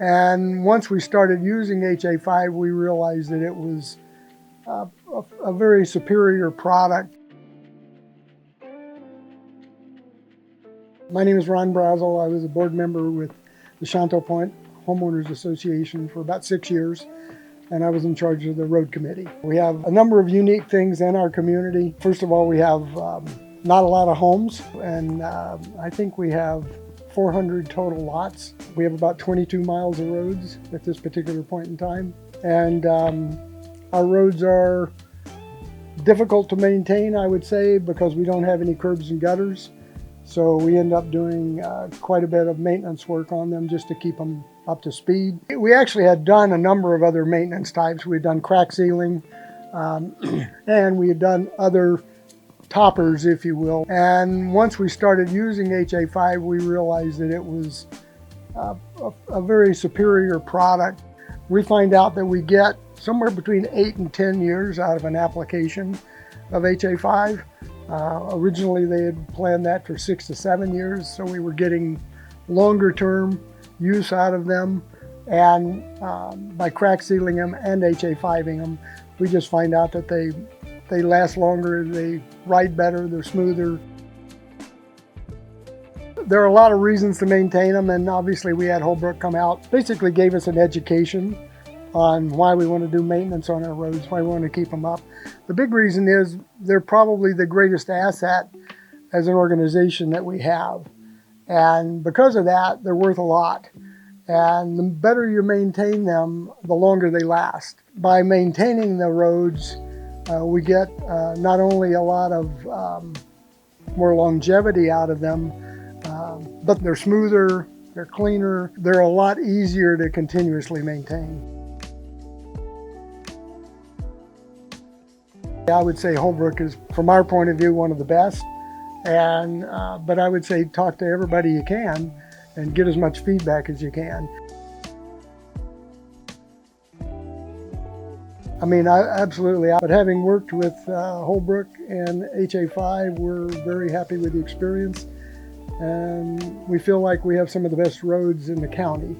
And once we started using HA5, we realized that it was a very superior product. My name is Ron Braziel. I was a board member with the Shonto Homeowners Association for about 6 years, and I was in charge of the road committee. We have a number of unique things in our community. First of all, we have not a lot of homes, and I think we have 400 total lots. We have about 22 miles of roads at this particular point in time. And our roads are difficult to maintain, I would say, because we don't have any curbs and gutters. So we end up doing quite a bit of maintenance work on them just to keep them up to speed. We actually had done a number of other maintenance types. We had done crack sealing, and we had done other toppers, if you will. And once we started using HA5, we realized that it was a very superior product. We find out that we get somewhere between 8 and 10 years out of an application of HA5. Originally they had planned that for 6 to 7 years, so we were getting longer term use out of them. And by crack sealing them and HA5ing them, we just find out that they last longer, they ride better, they're smoother. There are a lot of reasons to maintain them, and obviously we had Holbrook come out, basically gave us an education on why we want to do maintenance on our roads, why we want to keep them up. The big reason is they're probably the greatest asset as an organization that we have. And because of that, they're worth a lot. And the better you maintain them, the longer they last. By maintaining the roads, we get not only a lot of more longevity out of them, but they're smoother, they're cleaner, they're a lot easier to continuously maintain. I would say Holbrook is, from our point of view, one of the best. And but I would say talk to everybody you can and get as much feedback as you can. I mean, absolutely. But having worked with Holbrook and HA5, we're very happy with the experience. And we feel like we have some of the best roads in the county.